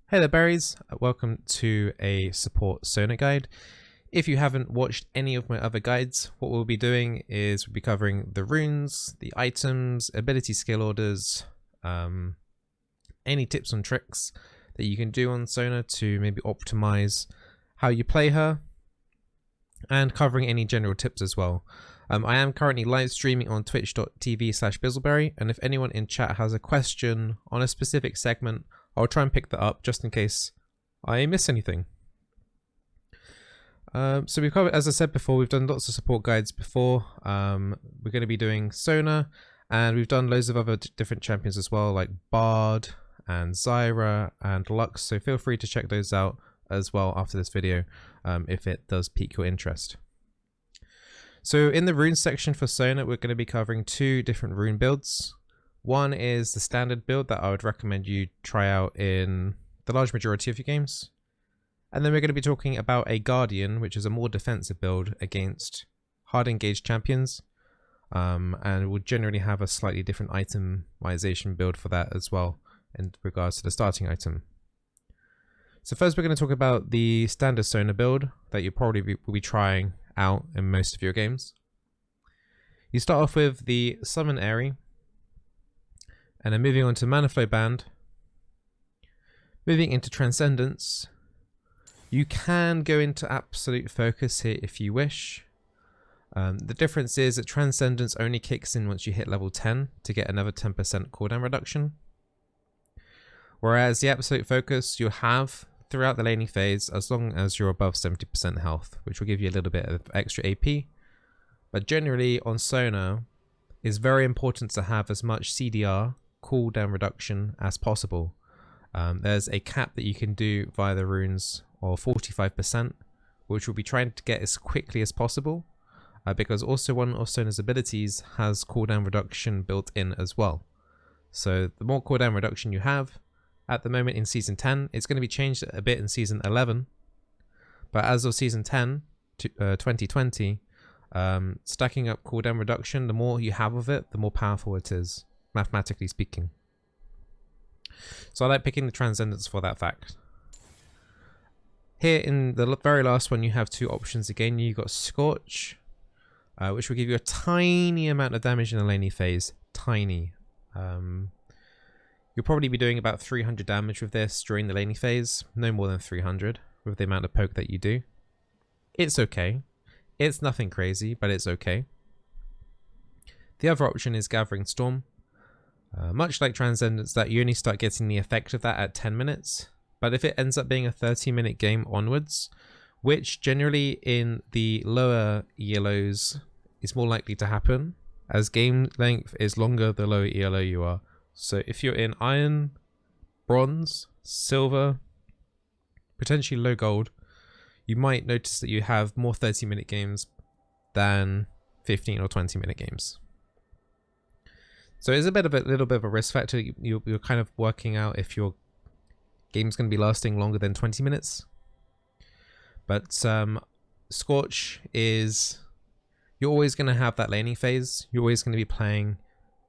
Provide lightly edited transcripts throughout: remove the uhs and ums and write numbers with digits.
Hey there berries, welcome to a support Sona guide. If you haven't watched any of my other guides, what we'll be doing is we'll be covering the runes, the items, ability skill orders, any tips and tricks that you can do on Sona to maybe optimize how you play her, and covering any general tips as well. I am currently live streaming on twitch.tv/Bizzleberry, and if anyone in chat has a question on a specific segment, I'll try and pick that up just in case I miss anything. So we've covered, as I said before, we've done lots of support guides before. We're going to be doing Sona, and we've done loads of other different champions as well, like Bard and Zyra and Lux. So feel free to check those out as well after this video if it does pique your interest. So in the rune section for Sona, we're going to be covering two different rune builds. One is the standard build that I would recommend you try out in the large majority of your games. And then we're going to be talking about a Guardian, which is a more defensive build against hard engaged champions. And we'll generally have a slightly different itemization build for that as well in regards to the starting item. So first we're going to talk about the standard Sona build that you probably will be trying out in most of your games. You start off with the Summon Aerie, and then moving on to Mana Flow Band. Moving into Transcendence. You can go into Absolute Focus here if you wish. The difference is that Transcendence only kicks in once you hit level 10 to get another 10% cooldown reduction. Whereas the Absolute Focus you'll have throughout the laning phase as long as you're above 70% health, which will give you a little bit of extra AP. But generally on Sona, it's very important to have as much CDR, cooldown reduction, as possible. There's a cap that you can do via the runes of 45%, which we'll be trying to get as quickly as possible, because also one of Sona's abilities has cooldown reduction built in as well. So the more cooldown reduction you have, at the moment in Season 10, it's going to be changed a bit in Season 11, but as of Season 10, 2020, stacking up cooldown reduction, the more you have of it, the more powerful it is, mathematically speaking. So I like picking the Transcendence for that fact. Here in the very last one, you have two options again. You've got Scorch, which will give you a tiny amount of damage in the laning phase. Tiny. You'll probably be doing about 300 damage with this during the laning phase. No more than 300 with the amount of poke that you do. It's okay. It's nothing crazy, but it's okay. The other option is Gathering Storm. Much like Transcendence, that you only start getting the effect of that at 10 minutes. But if it ends up being a 30-minute game onwards, which generally in the lower ELOs is more likely to happen, as game length is longer the lower ELO you are. So if you're in Iron, Bronze, Silver, potentially low Gold, you might notice that you have more 30-minute games than 15 or 20-minute games. So it's a little bit of a risk factor. You're kind of working out if your game's going to be lasting longer than 20 minutes. But Scorch is, you're always going to have that laning phase. You're always going to be playing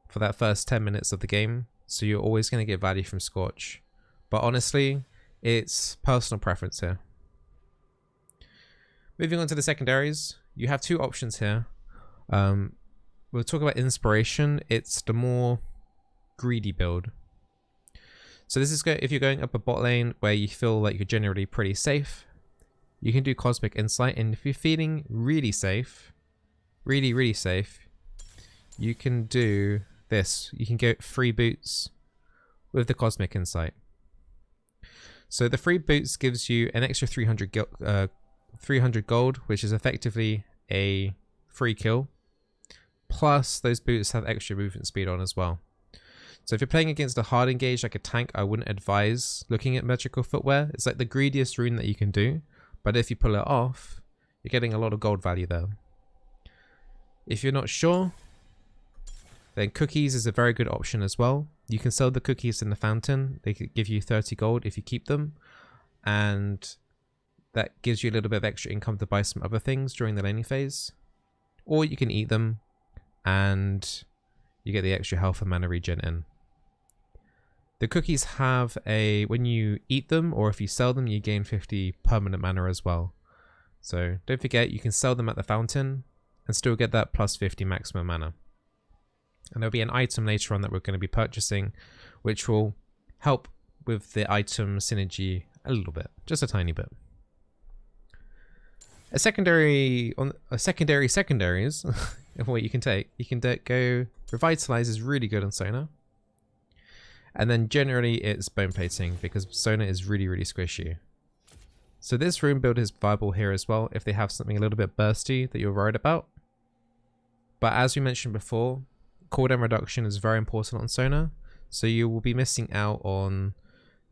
for that first 10 minutes of the game. So you're always going to get value from Scorch. But honestly, it's personal preference here. Moving on to the secondaries, you have two options here. We'll talk about Inspiration. It's the more greedy build. So this is if you're going up a bot lane where you feel like you're generally pretty safe, you can do Cosmic Insight. And if you're feeling really safe, really safe, you can do this. You can get free boots with the Cosmic Insight. So the free boots gives you an extra 300 gold, which is effectively a free kill. Plus, those boots have extra movement speed on as well. So if you're playing against a hard engage like a tank, I wouldn't advise looking at Magical Footwear. It's like the greediest rune that you can do. But if you pull it off, you're getting a lot of gold value there. If you're not sure, then Cookies is a very good option as well. You can sell the cookies in the fountain. They could give you 30 gold if you keep them. And that gives you a little bit of extra income to buy some other things during the laning phase. Or you can eat them, and you get the extra health and mana regen in. The cookies have a, when you eat them or if you sell them, you gain 50 permanent mana as well. So don't forget, you can sell them at the fountain and still get that plus 50 maximum mana. And there'll be an item later on that we're going to be purchasing, which will help with the item synergy a little bit, just a tiny bit. A secondary secondaries of what you can take. You can go Revitalize is really good on Sona. And then generally it's bone plating because Sona is really, really squishy. So this rune build is viable here as well if they have something a little bit bursty that you're worried about. But as we mentioned before, cooldown reduction is very important on Sona. So you will be missing out on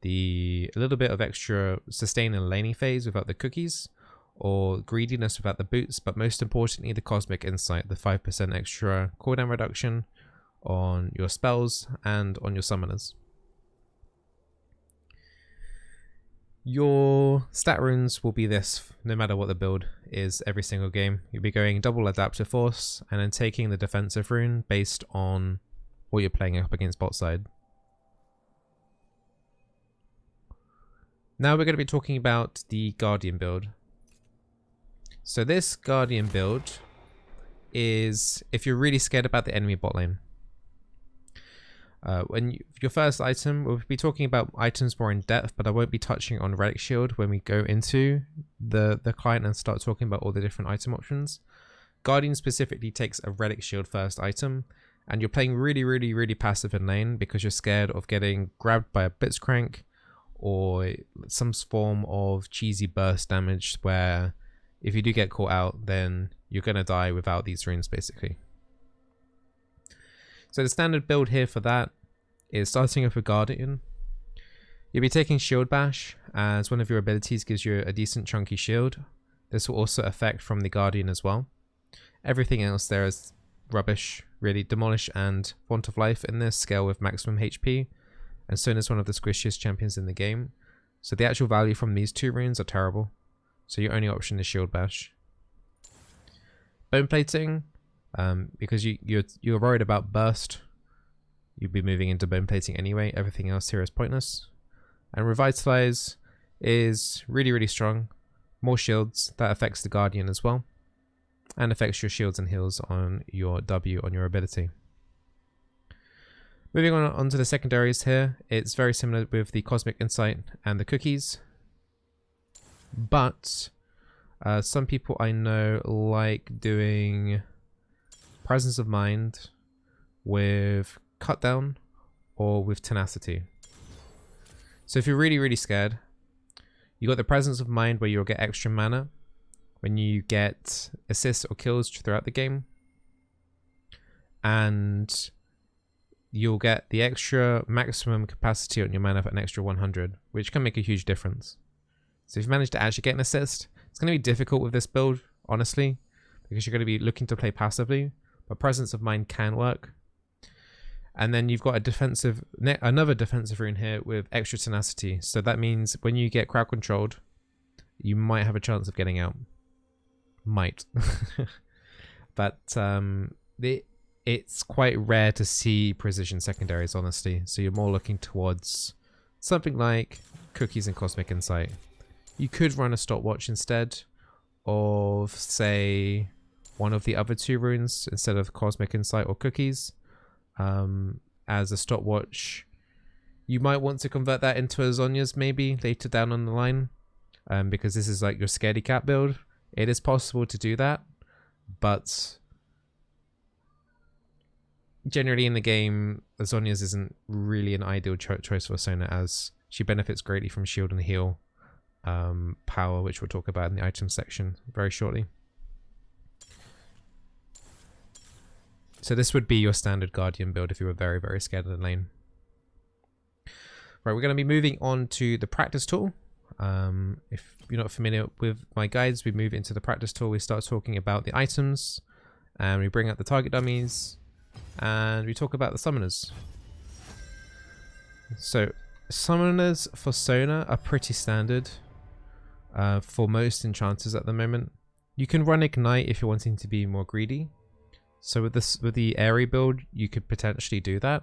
a little bit of extra sustain in the laning phase without the cookies, or greediness without the boots, but most importantly the cosmic insight, the 5% extra cooldown reduction on your spells and on your summoners. Your stat runes will be this no matter what the build is every single game. You'll be going double adaptive force and then taking the defensive rune based on what you're playing up against bot side. Now we're going to be talking about the Guardian build. So this Guardian build is if you're really scared about the enemy bot lane. Your first item, we'll be talking about items more in depth, but I won't be touching on Relic Shield when we go into the client and start talking about all the different item options. Guardian specifically takes a Relic Shield first item, and you're playing really, really, really passive in lane because you're scared of getting grabbed by a Blitzcrank or some form of cheesy burst damage where if you do get caught out, then you're going to die without these runes basically. So the standard build here for that is starting off with Guardian. You'll be taking Shield Bash as one of your abilities gives you a decent chunky shield. This will also affect from the Guardian as well. Everything else there is rubbish, really. Demolish and Font of Life in this scale with maximum HP, and Sona is one of the squishiest champions in the game. So the actual value from these two runes are terrible. So your only option is Shield Bash. Bone Plating, because you're worried about burst, you'd be moving into Bone Plating anyway. Everything else here is pointless. And Revitalize is really, really strong. More shields, that affects the Guardian as well, and affects your shields and heals on your W on your ability. Moving on to the secondaries here, it's very similar with the Cosmic Insight and the cookies. But some people I know like doing Presence of Mind with Cut Down or with Tenacity. So if you're really, really scared, you got the Presence of Mind where you'll get extra mana when you get assists or kills throughout the game. And you'll get the extra maximum capacity on your mana for an extra 100, which can make a huge difference. So if you manage to actually get an assist, it's going to be difficult with this build, honestly, because you're going to be looking to play passively, but Presence of Mind can work. And then you've got another defensive rune here with extra tenacity. So that means when you get crowd controlled, you might have a chance of getting out. Might. But it's quite rare to see precision secondaries, honestly. So you're more looking towards something like cookies and Cosmic Insight. You could run a stopwatch instead of, say, one of the other two runes instead of Cosmic Insight or cookies. As a stopwatch, you might want to convert that into a Zhonya's maybe later down on the line, because this is like your scaredy cat build. It is possible to do that, but generally in the game, Zhonya's isn't really an ideal choice for Sona, as she benefits greatly from shield and heal power, which we'll talk about in the item section very shortly. So this would be your standard Guardian build if you were very, very scared of the lane. Right, we're going to be moving on to the practice tool. If you're not familiar with my guides, we move into the practice tool. We start talking about the items, and we bring out the target dummies, and we talk about the summoners. So summoners for Sona are pretty standard for most enchanters at the moment. You can run Ignite if you're wanting to be more greedy. So with the Airy build, you could potentially do that.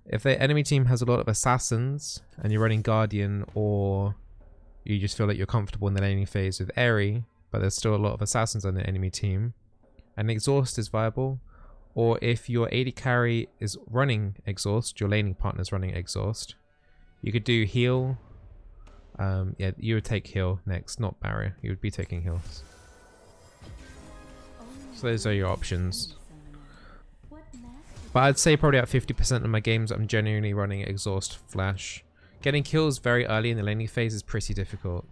If the enemy team has a lot of assassins and you're running Guardian, or you just feel like you're comfortable in the laning phase with Airy, but there's still a lot of assassins on the enemy team, and Exhaust is viable, or if your AD carry is running Exhaust, your laning partner is running Exhaust, you could do heal. Yeah, you would take heal next, not barrier. You would be taking heals. So those are your options. But I'd say probably at 50% of my games I'm genuinely running Exhaust Flash. Getting kills very early in the laning phase is pretty difficult,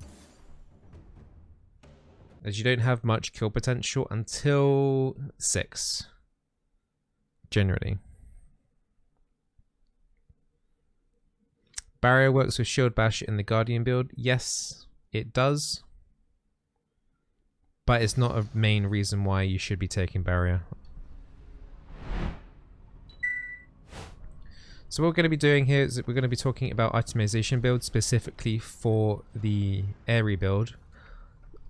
as you don't have much kill potential until 6, generally. Barrier works with Shield Bash in the Guardian build. Yes, it does. But it's not a main reason why you should be taking Barrier. So what we're going to be doing here is that we're going to be talking about itemization builds specifically for the Airy build.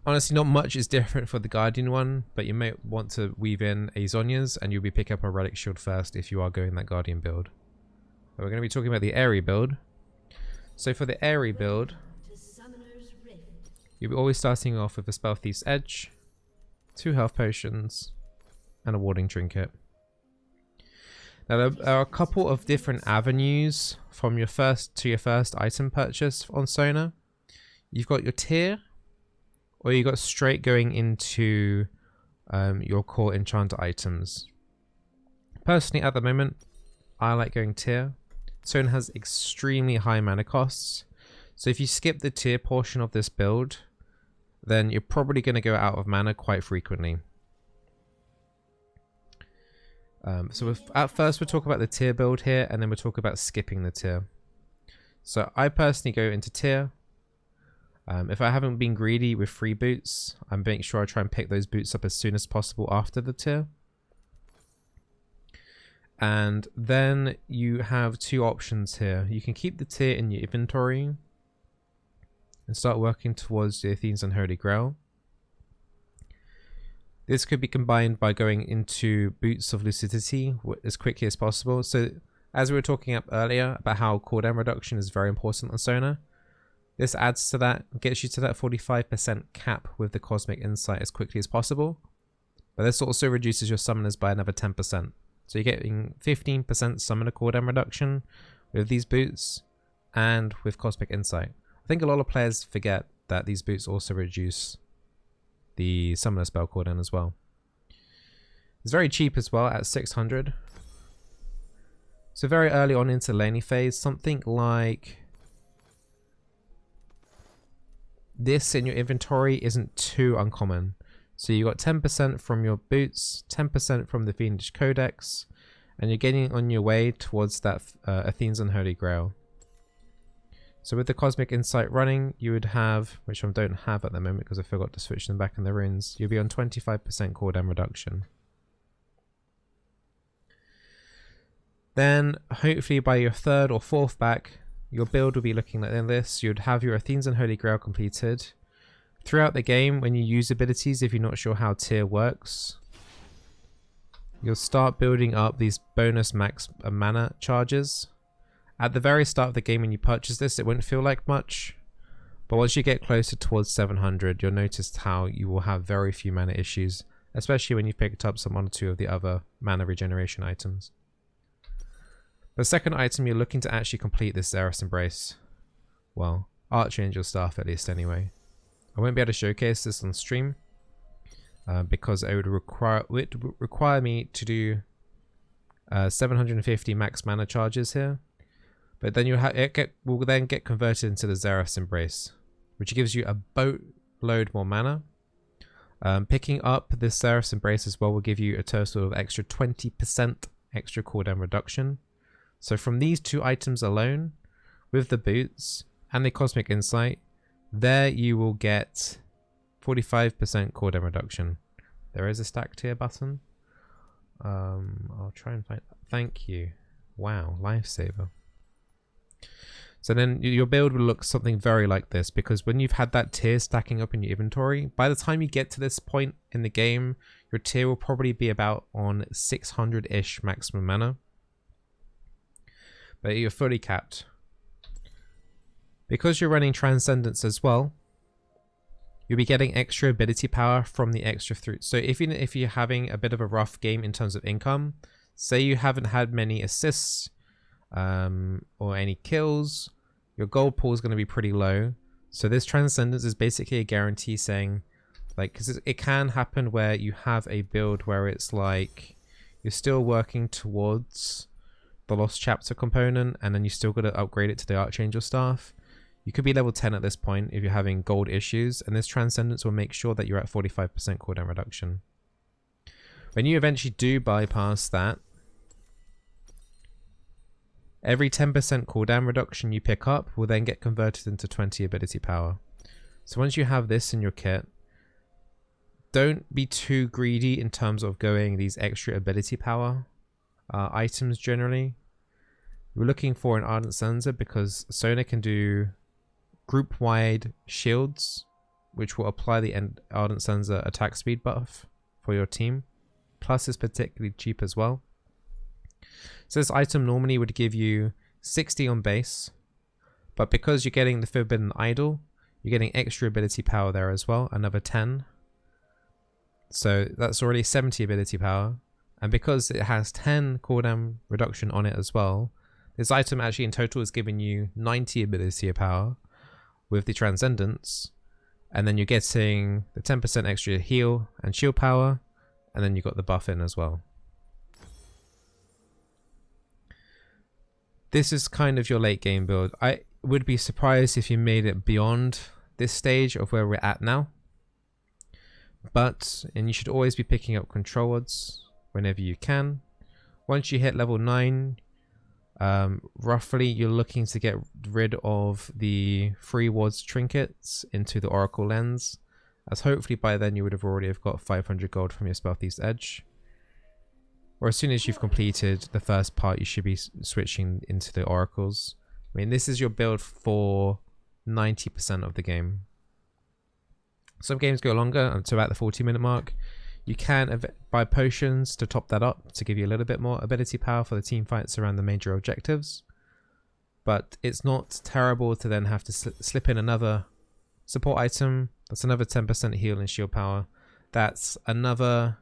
Honestly, not much is different for the Guardian one, but you may want to weave in a Zhonya's and you'll be picking up a Relic Shield first if you are going that Guardian build. But we're going to be talking about the Airy build. So for the Airy build, you'll be always starting off with a Spell Thief's Edge, 2 health potions, and a warding trinket. Now there are a couple of different avenues from your first item purchase on Sona. You've got your tier, or you got straight going into your core enchanter items. Personally, at the moment, I like going tier. Sona has extremely high mana costs, so if you skip the tier portion of this build, then you're probably going to go out of mana quite frequently. So at first we'll talk about the tier build here, and then we'll talk about skipping the tier. So I personally go into tier. If I haven't been greedy with free boots, I'm making sure I try and pick those boots up as soon as possible after the tier. And then you have 2 options here. You can keep the tier in your inventory and start working towards the Athene's Unholy Grail. This could be combined by going into Boots of Lucidity as quickly as possible. So as we were talking up earlier about how cooldown reduction is very important on Sona, this adds to that, gets you to that 45% cap with the Cosmic Insight as quickly as possible. But this also reduces your summoners by another 10%. So you're getting 15% summoner cooldown reduction with these boots and with Cosmic Insight. I think a lot of players forget that these boots also reduce the summoner spell cooldown as well. It's very cheap as well at 600. So very early on into laning phase, something like this in your inventory isn't too uncommon. So you got 10% from your boots, 10% from the Fiendish Codex, and you're getting on your way towards that Athene's Unholy Grail. So with the Cosmic Insight running, you would have, which I don't have at the moment because I forgot to switch them back in the runes, you'll be on 25% cooldown reduction. Then, hopefully by your 3rd or 4th back, your build will be looking like this. You'd have your Athene's Unholy Grail completed. Throughout the game, when you use abilities, if you're not sure how tier works, you'll start building up these bonus max mana charges. At the very start of the game when you purchase this, it won't feel like much. But once you get closer towards 700, you'll notice how you will have very few mana issues, especially when you've picked up some 1 or 2 of the other mana regeneration items. The second item, you're looking to actually complete this Xerath's Embrace. Well, Archangel Staff at least anyway. I won't be able to showcase this on stream because it would require me to do 750 max mana charges here. But then will then get converted into the Xerath's Embrace, which gives you a boatload more mana. Picking up this Xerath's Embrace as well will give you a total of extra 20% extra cooldown reduction. So from these 2 items alone, with the boots and the Cosmic Insight, there you will get 45% cooldown reduction. There is a stack tier button. I'll try and find. Thank you. Wow, lifesaver. So then your build will look something very like this, because when you've had that tier stacking up in your inventory, by the time you get to this point in the game, your tier will probably be about on 600-ish maximum mana. but you're fully capped. Because you're running Transcendence as well, you'll be getting extra ability power from the extra fruit. So if you're having a bit of a rough game in terms of income, say you haven't had many assists or any kills, your gold pool is going to be pretty low. So this Transcendence is basically a guarantee saying, like, because it can happen where you have a build where it's like you're still working towards the Lost Chapter component and then you still got to upgrade it to the Archangel staff. You could be level 10 at this point if you're having gold issues, and this Transcendence will make sure that you're at 45% cooldown reduction. When you eventually do bypass that, every 10% cooldown reduction you pick up will then get converted into 20 ability power. So once you have this in your kit, don't be too greedy in terms of going these extra ability power items generally. We're looking for an Ardent Censer because Sona can do group-wide shields, which will apply the Ardent Censer attack speed buff for your team. Plus it's particularly cheap as well. So this item normally would give you 60 on base, but because you're getting the Forbidden Idol, you're getting extra ability power there as well, another 10. So that's already 70 ability power. And because it has 10 cooldown reduction on it as well, this item actually in total is giving you 90 ability power with the Transcendence. And then you're getting the 10% extra heal and shield power. And then you got the buff in as well. This is kind of your late game build. I would be surprised if you made it beyond this stage of where we're at now. And you should always be picking up control odds whenever you can. Once you hit level 9, roughly you're looking to get rid of the free wards trinkets into the Oracle lens, as hopefully by then you would have already have got 500 gold from your Spellthief's Edge. Or as soon as you've completed the first part, you should be switching into the Oracles. I mean, this is your build for 90% of the game. Some games go longer, to about the 40-minute mark. You can buy potions to top that up to give you a little bit more ability power for the team fights around the major objectives. But it's not terrible to then have to slip in another support item. That's another 10% heal and shield power. That's another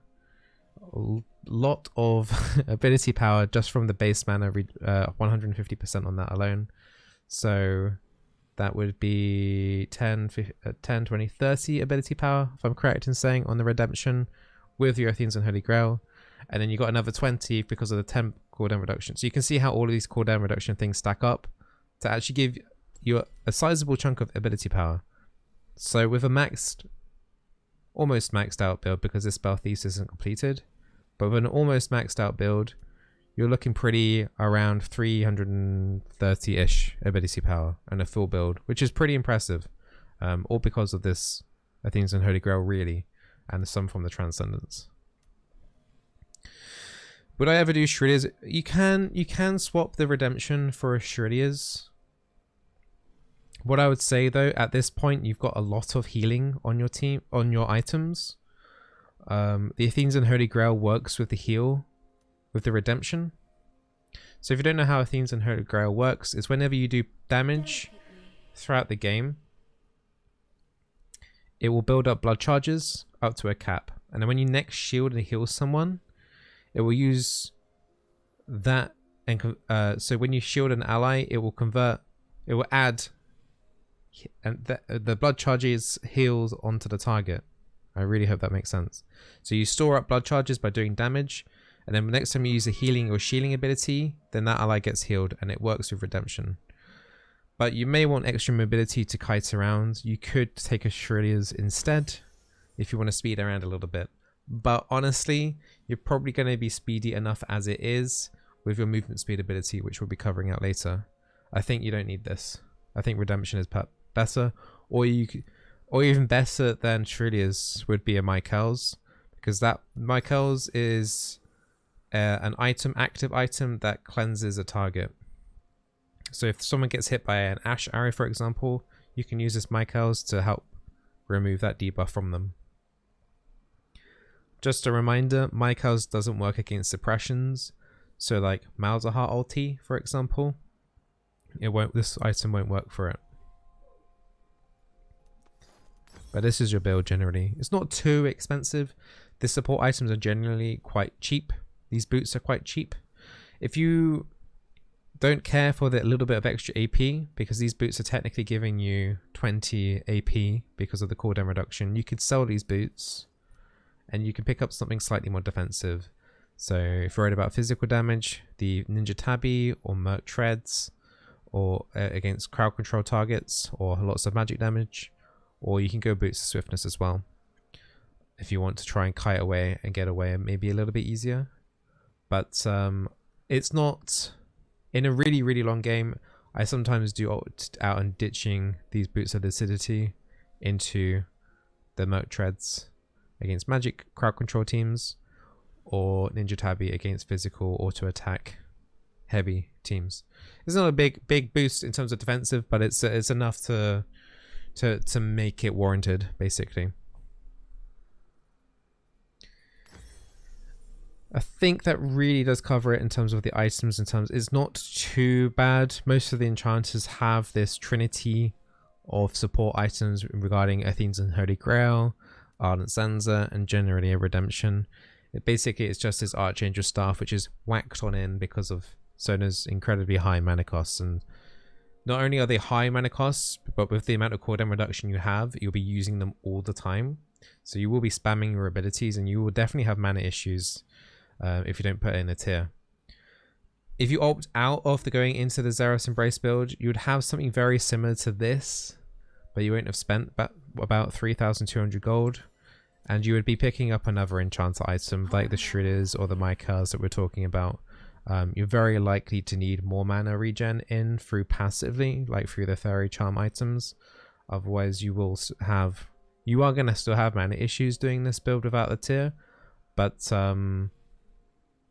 lot of ability power just from the base mana, 150% on that alone. So that would be 10, 20, 30 ability power, if I'm correct in saying, on the redemption with your Athenes and Holy Grail. And then you got another 20 because of the 10 cooldown reduction. So you can see how all of these cooldown reduction things stack up to actually give you a sizable chunk of ability power. So with a almost maxed out build, because this spell thesis isn't completed, but with an almost maxed out build, you're looking pretty around 330-ish ability power and a full build, which is pretty impressive. All because of this Athenes and Holy Grail, really, and some from the Transcendence. Would I ever do Shreddiers? You can swap the redemption for a Shreddiers. What I would say though, at this point, you've got a lot of healing on your team, on your items. The Athenes and Holy Grail works with the heal, with the redemption. So if you don't know how Athenes and Holy Grail works, is whenever you do damage throughout the game, it will build up blood charges up to a cap. And then when you next shield and heal someone, it will use that. And so when you shield an ally, it will add and the blood charges heals onto the target. I really hope that makes sense. So you store up blood charges by doing damage, and then the next time you use a healing or shielding ability, then that ally gets healed, and it works with redemption. But you may want extra mobility to kite around. You could take a Shreddiers instead if you want to speed around a little bit. But honestly, you're probably going to be speedy enough as it is with your movement speed ability, which we'll be covering out later. I think you don't need this. I think redemption is better, or even better than Shreddiers would be a Michael's, because that Michael's is an active item that cleanses a target. So if someone gets hit by an Ash arrow, for example, you can use this Michael's to help remove that debuff from them. Just a reminder, Michael's doesn't work against suppressions. So like Malzahar ulti, for example, it won't. This item won't work for it. But this is your build generally. It's not too expensive. The support items are generally quite cheap. These boots are quite cheap. If you don't care for the little bit of extra AP, because these boots are technically giving you 20 AP because of the cooldown reduction, you could sell these boots and you can pick up something slightly more defensive. So if you're worried about physical damage, the Ninja Tabby or Merc Treads, or against crowd control targets, or lots of magic damage, or you can go boots of swiftness as well if you want to try and kite away and get away maybe a little bit easier. But it's not, in a really long game, I sometimes do opt out and ditching these boots of lucidity into the Merc Treads against magic crowd control teams, or Ninja Tabby against physical auto attack heavy teams. It's not a big boost in terms of defensive, but it's enough to make it warranted, basically. I think that really does cover it in terms of the items. It's not too bad. Most of the enchanters have this trinity of support items regarding Athene's and Holy Grail, Ardent Sansa, and generally a redemption. It's just his Archangel staff, which is whacked on in because of Sona's incredibly high mana costs. And not only are they high mana costs, but with the amount of cooldown reduction you have, you'll be using them all the time. So you will be spamming your abilities, and you will definitely have mana issues if you don't put it in a tier. If you opt out of the going into the Xerath's Embrace build, you would have something very similar to this, but you won't have spent about 3,200 gold, and you would be picking up another enchanter item like the Shridders or the Mycars that we're talking about. You're very likely to need more mana regen in through passively, like through the Fairy Charm items. Otherwise, you are going to still have mana issues doing this build without the tier, but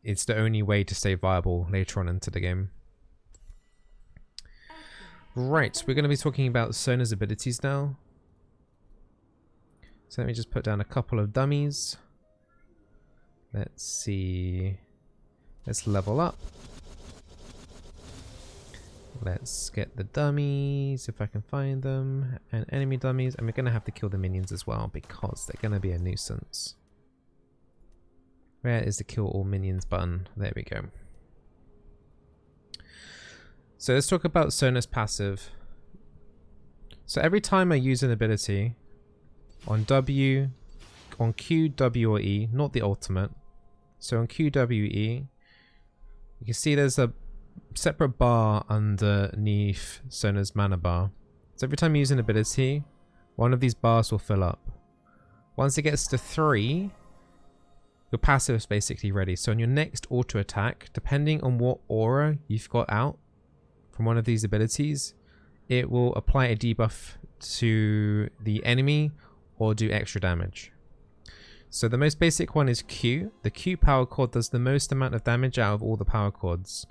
it's the only way to stay viable later on into the game. Right, we're going to be talking about Sona's abilities now. So let me just put down a couple of dummies. Let's see. Let's level up. Let's get the dummies, if I can find them, and enemy dummies. And we're going to have to kill the minions as well, because they're going to be a nuisance. Where is the kill all minions button? There we go. So let's talk about Sona's passive. So every time I use an ability, on Q, W, or E, not the ultimate. So on Q, W, E, you can see there's a separate bar underneath Sona's mana bar. So every time you use an ability, one of these bars will fill up. Once it gets to 3, your passive is basically ready. So on your next auto attack, depending on what aura you've got out from one of these abilities, it will apply a debuff to the enemy or do extra damage. So the most basic one is Q. The Q power chord does the most amount of damage out of all the power chords.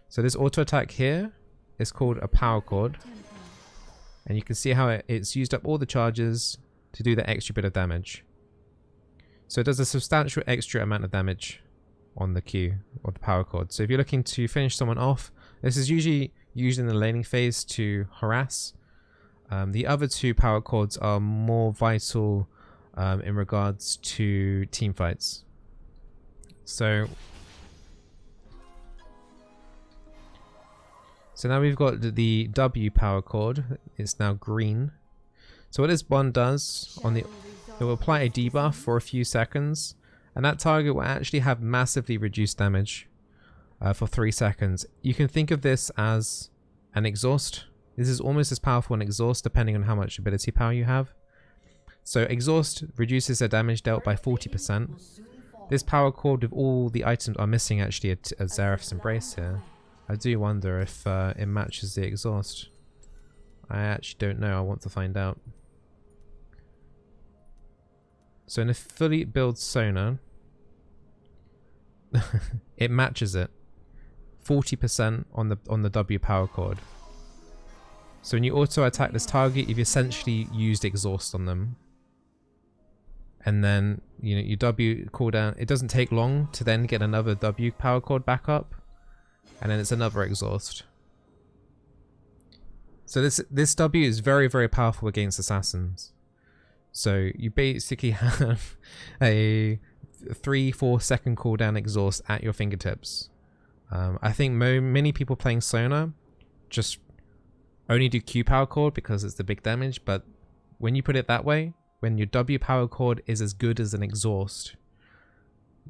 So this auto attack here is called a power chord. And you can see how it's used up all the charges to do the extra bit of damage. So it does a substantial extra amount of damage on the Q or the power chord. So if you're looking to finish someone off, this is usually used in the laning phase to harass. The other two power chords are more vital in regards to team fights. So now we've got the W power chord. It's now green. So what this one does, it will apply a debuff for a few seconds, and that target will actually have massively reduced damage for 3 seconds. You can think of this as an exhaust. This is almost as powerful as an exhaust depending on how much ability power you have. So exhaust reduces their damage dealt by 40%. This power chord with all the items are missing actually a Xerath's Embrace here. I do wonder if it matches the exhaust. I actually don't know. I want to find out. So in a fully built Sona, it matches it. 40% on the W power chord. So when you auto attack this target, you've essentially used exhaust on them. And then your W cooldown, it doesn't take long to then get another W power chord back up. And then it's another exhaust. So this W is very, very powerful against assassins. So you basically have a 3-4 second cooldown exhaust at your fingertips. I think many people playing Sona just only do Q power chord because it's the big damage, but when you put it that way, when your W power chord is as good as an exhaust,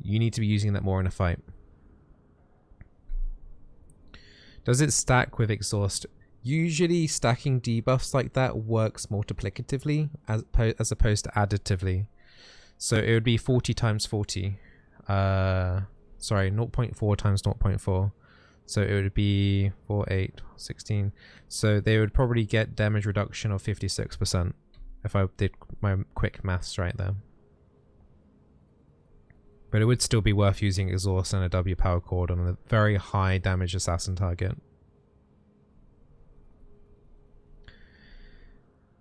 you need to be using that more in a fight. Does it stack with exhaust? Usually stacking debuffs like that works multiplicatively as opposed to additively. So it would be 40 times 40. Sorry, 0.4 times 0.4. So it would be 4, 8, 16. So they would probably get damage reduction of 56% if I did my quick maths right there. But it would still be worth using exhaust and a W power chord on a very high damage assassin target.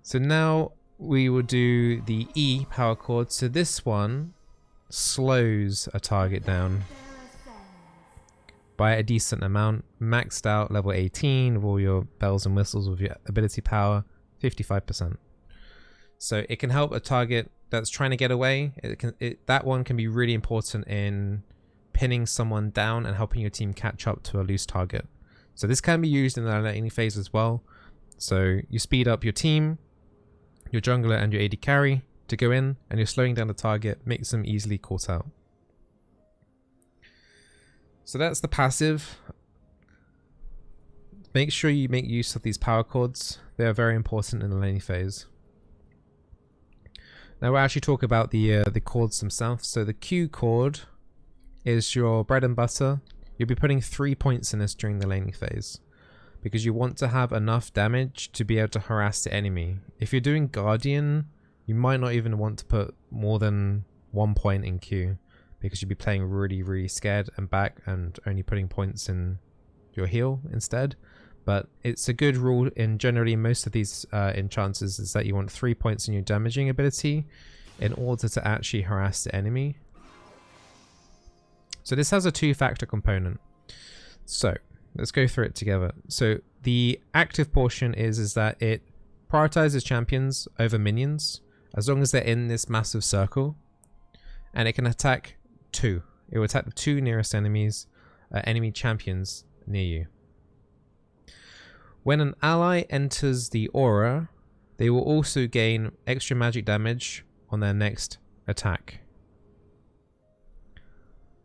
So now we will do the E power chord. So this one slows a target down by a decent amount. Maxed out level 18 with all your bells and whistles with your ability power, 55%. So it can help a target that's trying to get away. That one can be really important in pinning someone down and helping your team catch up to a loose target. So this can be used in the laning phase as well. So you speed up your team, your jungler and your AD carry to go in, and you're slowing down the target, makes them easily caught out. So that's the passive. Make sure you make use of these power chords. They are very important in the laning phase. Now we'll actually talk about the chords themselves. So the Q chord is your bread and butter. You'll be putting 3 points in this during the laning phase, because you want to have enough damage to be able to harass the enemy. If you're doing Guardian, you might not even want to put more than 1 point in Q, because you'd be playing really, really scared and back and only putting points in your heal instead. But it's a good rule in generally most of these enchances is that you want 3 points in your damaging ability in order to actually harass the enemy. So this has a 2-factor component. So let's go through it together. So the active portion is that it prioritizes champions over minions as long as they're in this massive circle, and it can attack 2. It will attack the 2 nearest enemies, enemy champions near you. When an ally enters the aura, they will also gain extra magic damage on their next attack.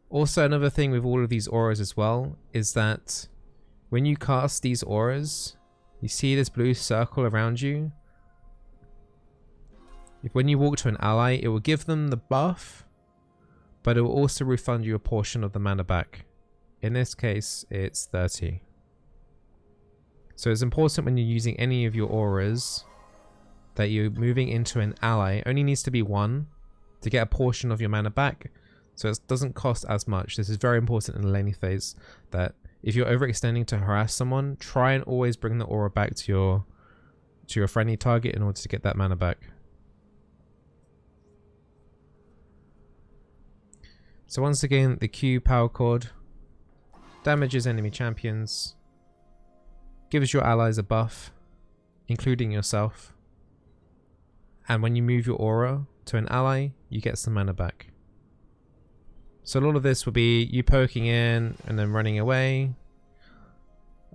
Also, another thing with all of these auras as well is that when you cast these auras, you see this blue circle around you. When you walk to an ally, it will give them the buff, but it will also refund you a portion of the mana back. In this case, it's 30. So it's important when you're using any of your auras that you're moving into an ally. It only needs to be 1 to get a portion of your mana back, so it doesn't cost as much. This is very important in the laning phase, that if you're overextending to harass someone, try and always bring the aura back to your friendly target in order to get that mana back. So once again, the Q power chord damages enemy champions, gives your allies a buff, including yourself, and when you move your aura to an ally, you get some mana back. So a lot of this will be you poking in and then running away.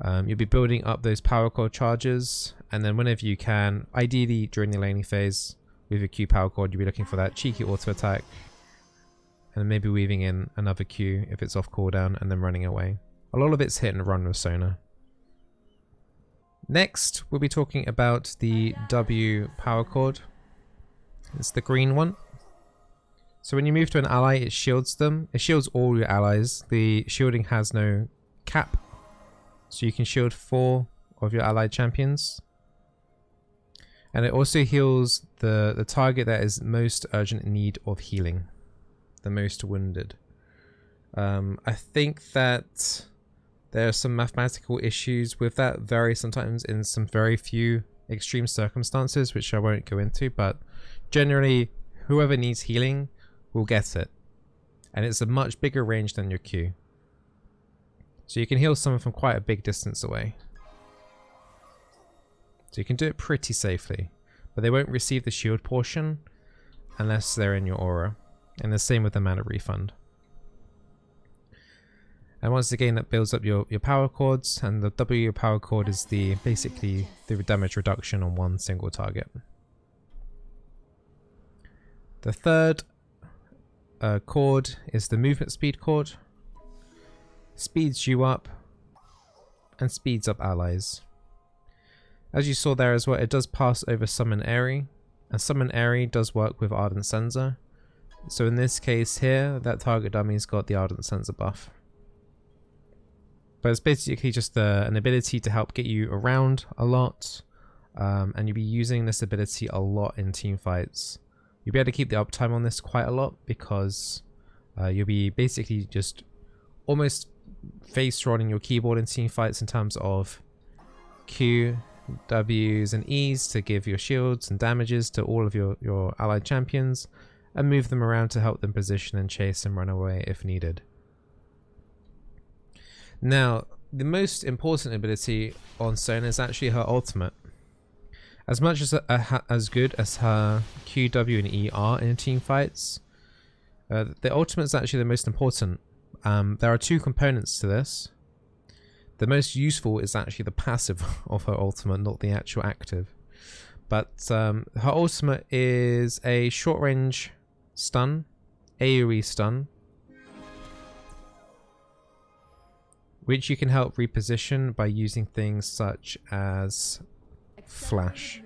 You'll be building up those power chord charges, and then whenever you can, ideally during the laning phase with your Q power chord, you'll be looking for that cheeky auto attack, and maybe weaving in another Q if it's off cooldown, and then running away. A lot of it's hit and run with Sona. Next, we'll be talking about the W power chord. It's the green one. So when you move to an ally, it shields them. It shields all your allies. The shielding has no cap, so you can shield 4 of your allied champions. And it also heals the target that is most urgent in need of healing, the most wounded. I think that there are some mathematical issues with that, vary sometimes in some very few extreme circumstances, which I won't go into, but generally whoever needs healing will get it. And it's a much bigger range than your Q. So you can heal someone from quite a big distance away. So you can do it pretty safely, but they won't receive the shield portion unless they're in your aura. And the same with the mana refund. And once again, that builds up your power chords, and the W power chord is basically the damage reduction on one single target. The third chord is the movement speed chord. Speeds you up and speeds up allies. As you saw there as well, it does pass over Summon Airy, and Summon Airy does work with Ardent Censer. So in this case here, that target dummy's got the Ardent Censer buff. But it's basically just an ability to help get you around a lot, and you'll be using this ability a lot in team fights. You'll be able to keep the uptime on this quite a lot because you'll be basically just almost face rolling your keyboard in team fights in terms of Q, Ws, and Es to give your shields and damages to all of your allied champions, and move them around to help them position and chase and run away if needed. Now, the most important ability on Sona is actually her ultimate. As much as good as her Q, W, and E are in team fights, the ultimate is actually the most important. There are two components to this. The most useful is actually the passive of her ultimate, not the actual active. But her ultimate is a short range stun, AoE stun, which you can help reposition by using things such as flash.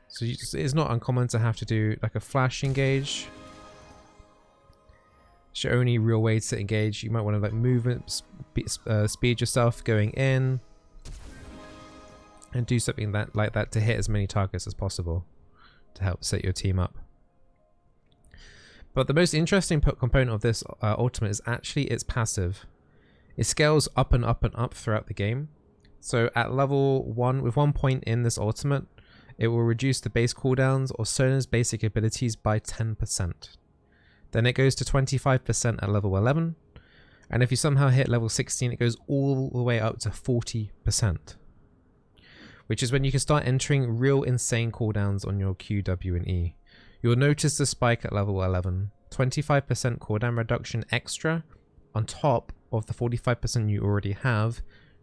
So it's not uncommon to have to do like a flash engage. It's your only real way to engage. You might want to like movement speed yourself going in and do something like that to hit as many targets as possible to help set your team up. But the most interesting component of this ultimate is actually its passive. It scales up and up and up throughout the game. So at level 1, with 1 point in this ultimate, it will reduce the base cooldowns or Sona's basic abilities by 10%. Then it goes to 25% at level 11. And if you somehow hit level 16, it goes all the way up to 40%. Which is when you can start entering real insane cooldowns on your Q, W, and E. You'll notice the spike at level 11. 25% cooldown reduction extra on top of the 45% you already have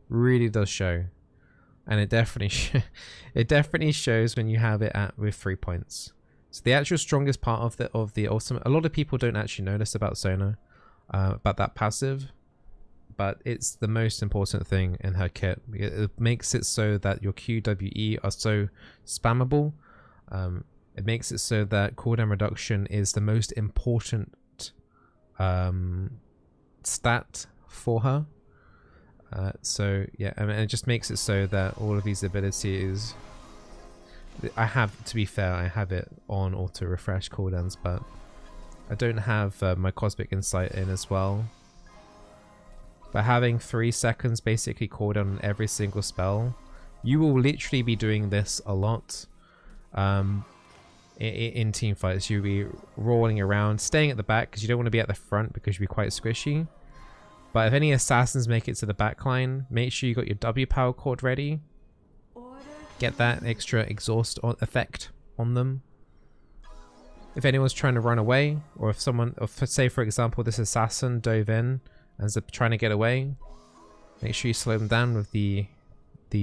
really does show, and it definitely shows when you have it with 3 points. So the actual strongest part of the ultimate, a lot of people don't actually notice about Sona, about that passive, but it's the most important thing in her kit. It makes it so that your QWE are so spammable. It makes it so that cooldown reduction is the most important stat for her. So yeah, I mean, it just makes it so that all of these abilities, to be fair, I have it on auto refresh cooldowns, but I don't have my Cosmic Insight in as well. But having 3 seconds basically cooldown on every single spell, you will literally be doing this a lot in team fights. You'll be rolling around, staying at the back because you don't want to be at the front because you'll be quite squishy. But if any assassins make it to the back line, make sure you got your W power chord ready. Get that extra exhaust effect on them. If anyone's trying to run away, or if someone, say for example this assassin dove in and is trying to get away, make sure you slow them down with the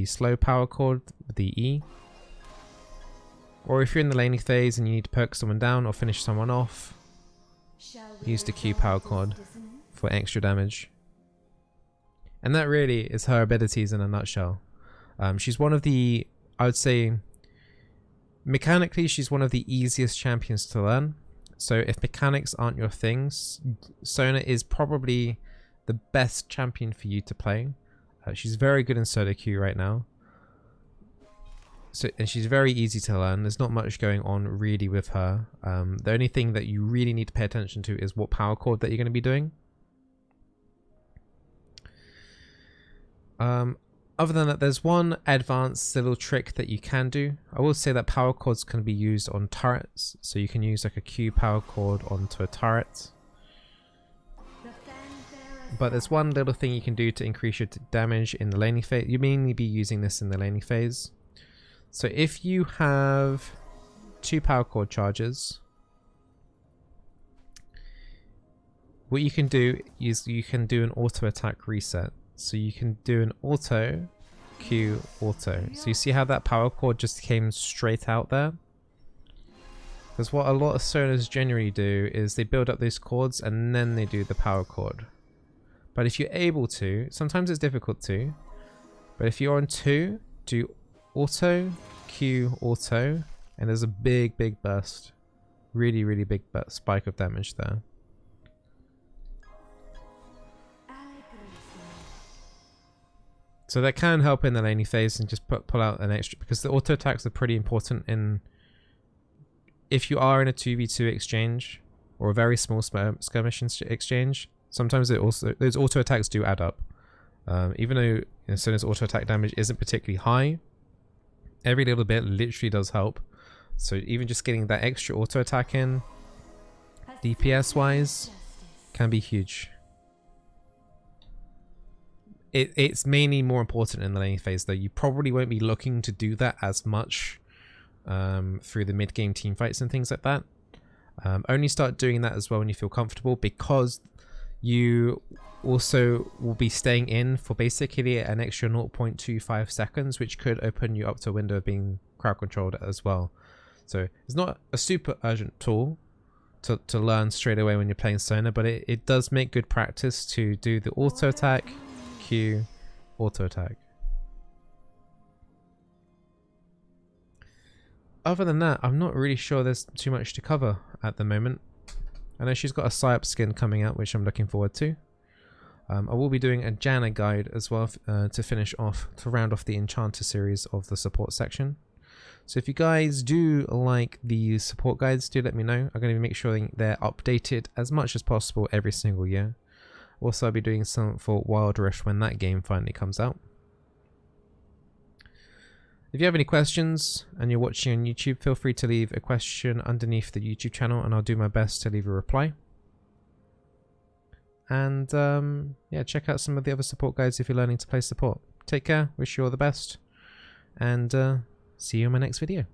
slow power chord, the E. Or if you're in the laning phase and you need to perk someone down or finish someone off, use the Q power chord for extra damage. And that really is her abilities in a nutshell. She's one of the, I would say, mechanically she's one of the easiest champions to learn. So if mechanics aren't your things, Sona is probably the best champion for you to play. She's very good in solo queue right now. And she's very easy to learn. There's not much going on really with her. The only thing that you really need to pay attention to is what power chord that you're going to be doing. Other than that, there's one advanced little trick that you can do. I will say that power chords can be used on turrets, so you can use like a Q power chord onto a turret. But there's one little thing you can do to increase your damage in the laning phase. You mainly be using this in the laning phase. So if you have 2 power cord charges, what you can do is you can do an auto attack reset. So you can do an auto, Q, auto. So you see how that power cord just came straight out there? Because what a lot of Sonas generally do is they build up those cords and then they do the power cord. But if you're able to, sometimes it's difficult to, but if you're on 2, do auto, Q, auto, and there's a big burst. Really big spike of damage there. So that can help in the laning phase and just pull out an extra, because the auto attacks are pretty important in, if you are in a 2v2 exchange or a very small skirmish exchange. Sometimes those auto attacks do add up. Even though Sona's auto attack damage isn't particularly high, every little bit literally does help. So even just getting that extra auto attack in, DPS wise, can be huge. It's mainly more important in the laning phase though. You probably won't be looking to do that as much through the mid game team fights and things like that. Only start doing that as well when you feel comfortable, because you also will be staying in for basically an extra 0.25 seconds, which could open you up to a window of being crowd controlled as well. So it's not a super urgent tool to learn straight away when you're playing Sona, but it does make good practice to do the auto attack, Q, auto attack. Other than that, I'm not really sure there's too much to cover at the moment. I know she's got a Psyop skin coming out, which I'm looking forward to. I will be doing a Janna guide as well to finish off, to round off the Enchanter series of the support section. So if you guys do like the support guides, do let me know. I'm going to be making sure they're updated as much as possible every single year. Also, I'll be doing some for Wild Rift when that game finally comes out. If you have any questions and you're watching on YouTube, feel free to leave a question underneath the YouTube channel and I'll do my best to leave a reply. And yeah, check out some of the other support guides if you're learning to play support. Take care, wish you all the best, and see you in my next video.